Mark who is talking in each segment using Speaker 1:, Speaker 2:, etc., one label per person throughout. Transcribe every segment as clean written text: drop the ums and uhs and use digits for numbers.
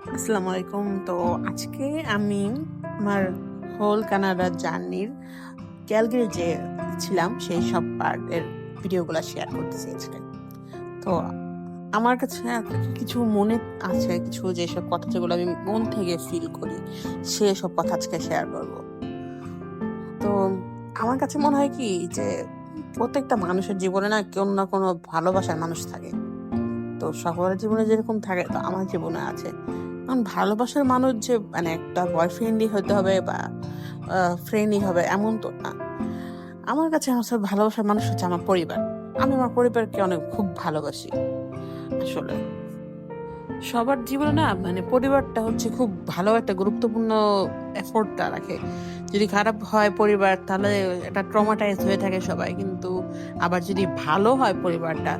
Speaker 1: আসসালামু আলাইকুম। তো আজকে আমি আমার হোল কানাডা জার্নির ক্যালগারি যে ছিলাম সেই সব পার্টের ভিডিওগুলো শেয়ার করতেছি আজকে। তো আমার কাছে কিছু মনে আছে, কিছু যেসব কথা যেগুলো আমি মন থেকে ফিল করি সেসব কথা আজকে শেয়ার করব। তো আমার কাছে মনে হয় কি যে প্রত্যেকটা মানুষের জীবনে না কোনো না কোনো ভালোবাসার মানুষ থাকে। তো সকলের জীবনে যেরকম থাকে তো আমার জীবনে আছে। কারণ ভালোবাসার মানুষ যে মানে একটা বয়ফ্রেন্ডই হতে হবে বা ফ্রেন্ডই হবে এমন তো না। আমার কাছে আসলে ভালোবাসার মানুষ হচ্ছে আমার পরিবার। আমি আমার পরিবারকে অনেক খুব ভালোবাসি আসলে। সবার জীবনে না মানে পরিবারটা হচ্ছে খুব ভালো একটা গুরুত্বপূর্ণ এফোর্টটা রাখে। যদি খারাপ হয় পরিবার তাহলে এটা ট্রমাটাইজ হয়ে থাকে সবাই, কিন্তু আবার যদি ভালো হয় পরিবারটা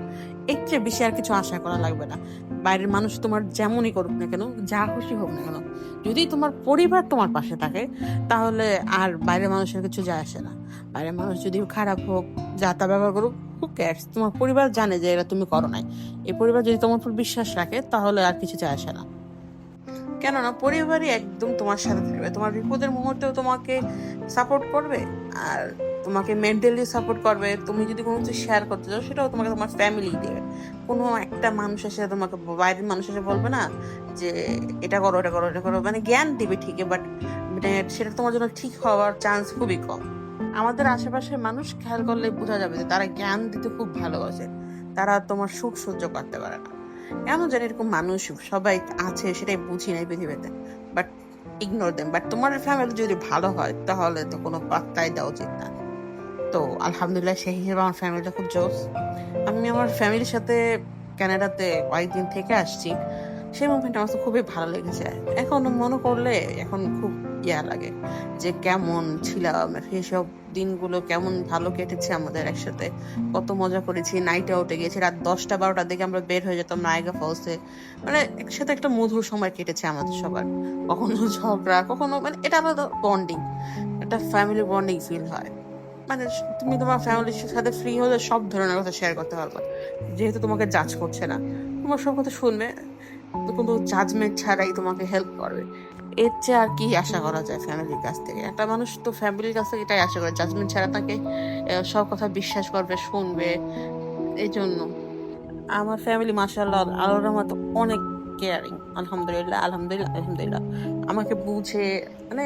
Speaker 1: এর চেয়ে বেশি আর কিছু আশা করা লাগবে না। বাইরের মানুষ তোমার যেমনই করুক না কেন, যা খুশি হোক না কেন, যদি তোমার পরিবার তোমার পাশে থাকে তাহলে আর বাইরের মানুষের কিছু যায় আসে না। বাইরের মানুষ যদি খারাপ হোক, যা তা ব্যবহার করুক, হু ক্যারস, তোমার পরিবার জানে যে এটা তুমি করো নাই। এই পরিবার যদি তোমার উপর বিশ্বাস রাখে তাহলে আর কিছু যায় আসে না। কেননা পরিবারই একদম তোমার সাথে থাকবে, তোমার বিপদের মুহূর্তেও তোমাকে সাপোর্ট করবে, আর তোমাকে মেন্টালি সাপোর্ট করবে। তুমি যদি কোনো কিছু শেয়ার করতে চাও সেটাও তোমাকে তোমার ফ্যামিলি দেবে। কোনো একটা মানুষ এসে তোমাকে, বাইরের মানুষ এসে বলবে না যে এটা করো এটা করো এটা করো, মানে জ্ঞান দিবে ঠিকই, বাট মানে সেটা তোমার জন্য ঠিক হওয়ার চান্স খুবই কম। আমাদের আশেপাশের মানুষ খেয়াল করলে বোঝা যাবে যে তারা জ্ঞান দিতে খুব ভালোবাসে, তারা তোমার সুখ সহ্য করতে পারে না। এমন জানি এরকম মানুষ সবাই আছে, সেটাই বুঝি না এই পৃথিবীতে, বাট ইগনোর দেম। বাট তোমার ফ্যামিলি যদি ভালো হয় তাহলে তো কোনো পাত্তাই দেওয়া উচিত না। তো আলহামদুলিল্লাহ সেই হিসেবে আমার ফ্যামিলিটা খুব জোস। আমি আমার ফ্যামিলির সাথে কানাডাতে কয়েকদিন থেকে আসছি, সেই মুভমেন্ট আমার তো খুবই ভালো লেগেছে। এখন মনে করলে এখন খুব লাগে যে কেমন ছিলাম, সেসব দিনগুলো কেমন ভালো কেটেছে আমাদের একসাথে, কত মজা করেছি। নাইট আউটে গেছি, রাত 10টা 12টার দিকে আমরা বের হয়ে যেতাম নায়গা ফলসে। মানে একসাথে একটা মধুর সময় কেটেছে আমাদের সবার। কখনো ঝগড়া, কখনো মানে এটা আলাদা বন্ডিং, একটা ফ্যামিলি বন্ডিং ফিল হয়। মানে তুমি তোমার ফ্যামিলির সাথে ফ্রি হলে সব ধরনের কথা শেয়ার করতে পারবে, যেহেতু তোমাকে জাজ করছে না, তোমার সব কথা শুনবে, কোনো জাজমেন্ট ছাড়াই তোমাকে হেল্প করবে। এর চেয়ে আর কি আশা করা যায় ফ্যামিলির কাছ থেকে? একটা মানুষ তো ফ্যামিলির কাছ থেকে এটাই আশা করে, জাজমেন্ট ছাড়া তাকে সব কথা বিশ্বাস করবে, শুনবে। এই জন্য আমার ফ্যামিলি মাশাআল্লাহ আল্লাহর রহমতে অনেক কেয়ারিং। আলহামদুলিল্লাহ আলহামদুলিল্লাহ আলহামদুলিল্লাহ। আমাকে বুঝে, মানে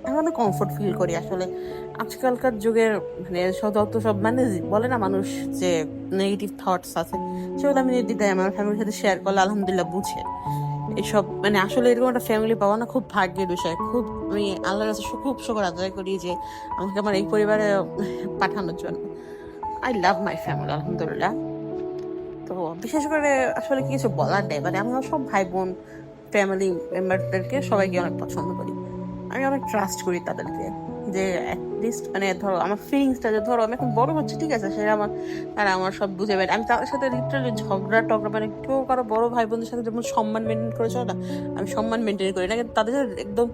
Speaker 1: আমি অনেক কমফোর্ট ফিল করি আসলে। আজকালকার যুগের মানে যত সব মানে বলে না মানুষ যে নেগেটিভ থটস আছে, সেগুলো আমি নির্দ্বিধায় আমার ফ্যামিলির সাথে শেয়ার করলে আলহামদুলিল্লাহ বুঝে এসব। মানে আসলে এরকম একটা ফ্যামিলি পাওয়া না খুব ভাগ্যের বিষয়। খুব আমি আল্লাহর কাছে খুব শুকর আদায় করি যে আমাকে আমার এই পরিবারে পাঠানোর জন্য। আই লাভ মাই ফ্যামিলি আলহামদুলিল্লাহ। তো বিশেষ করে আসলে কিছু বলার নেই, মানে আমরা সব ভাই বোন ফ্যামিলি মেম্বারদেরকে সবাইকে অনেক পছন্দ করি। আমি অনেক ট্রাস্ট করি তাদেরকে, যে অ্যাটলিস্ট মানে ধরো আমার ফিলিংসটা, যে ধরো আমি এখন বড় হচ্ছে ঠিক আছে, সেটা আমার, তারা আমার সব বুঝে পারে। আমি তাদের সাথে লিটারালি ঝগড়া টগড়া, মানে কেউ কারো বড় ভাই বোনদের সাথে যেমন সম্মান মেনটেন করে চলে না, আমি সম্মান মেনটেন করি না, কিন্তু তাদের সাথে একদম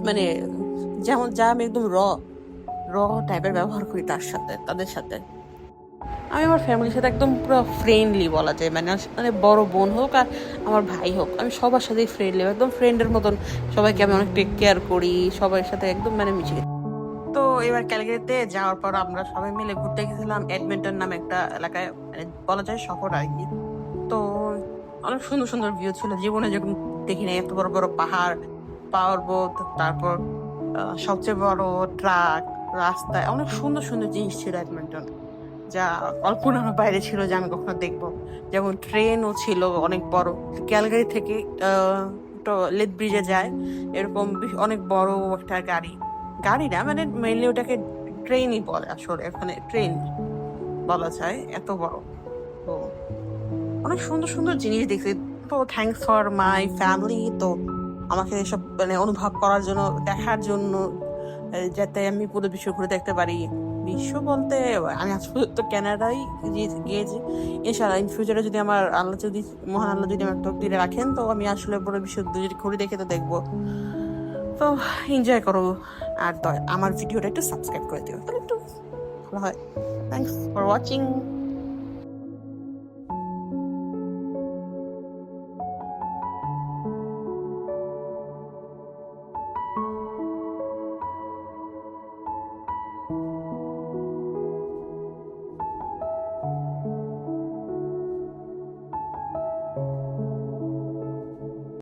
Speaker 1: মানে যেমন যা আমি একদম র টাইপের ব্যবহার করি তাদের সাথে। আমি আমার ফ্যামিলির সাথে একদম পুরো ফ্রেন্ডলি বলা যায়, মানে মানে বড় বোন হোক আর আমার ভাই হোক, আমি সবার সাথেই ফ্রেন্ডলি, একদম ফ্রেন্ডের মতন সবাইকে আমি অনেক টেক কেয়ার করি, সবার সাথে একদম মানে মিশে। তো এবার ক্যালগারিতে যাওয়ার পর আমরা সবাই মিলে ঘুরতে গেছিলাম এডমিন্টন নামে একটা এলাকায়, মানে বলা যায় শহর আর কি। তো অনেক সুন্দর সুন্দর ভিউ ছিল, জীবনে যখন দেখি না এত বড় বড় পাহাড়, পর্বত, তারপর সবচেয়ে বড় ট্রাক, রাস্তায় অনেক সুন্দর সুন্দর জিনিস ছিল এডমিন্টন, যা কল্পনার বাইরে ছিল যে আমি কখনো দেখবো। যেমন ট্রেনও ছিল অনেক বড়, ক্যালগারি থেকে লেথ ব্রিজে যায় এরকম অনেক বড় একটা গাড়ি। গাড়ি না, মানে মেইনলি ওটাকে ট্রেনই বলে আসলে, এখানে ট্রেন বলা যায়, এত বড়। তো অনেক সুন্দর সুন্দর জিনিস দেখছি। তো থ্যাংকস ফর মাই ফ্যামিলি, তো আমাকে এসব মানে অনুভব করার জন্য, দেখার জন্য, যাতে আমি পুরো বিশ্ব ঘুরে দেখতে পারি। বিশ্ব বলতে আমি আজ পর্যন্ত কানাডাই গিয়েছি। ইনশাআল্লাহ ইন ফিউচারে যদি আমার আল্লাহ যদি, মহান আল্লাহ যদি আমার তকদিরে রাখেন, তো আমি আসলে পুরো বিশ্ব যদি ঘুরে দেখে তো দেখবো। তো এনজয় করো, আর আমার ভিডিওটা একটু সাবস্ক্রাইব করে দিও, তাহলে একটু ভালো হয়। Thanks for watching.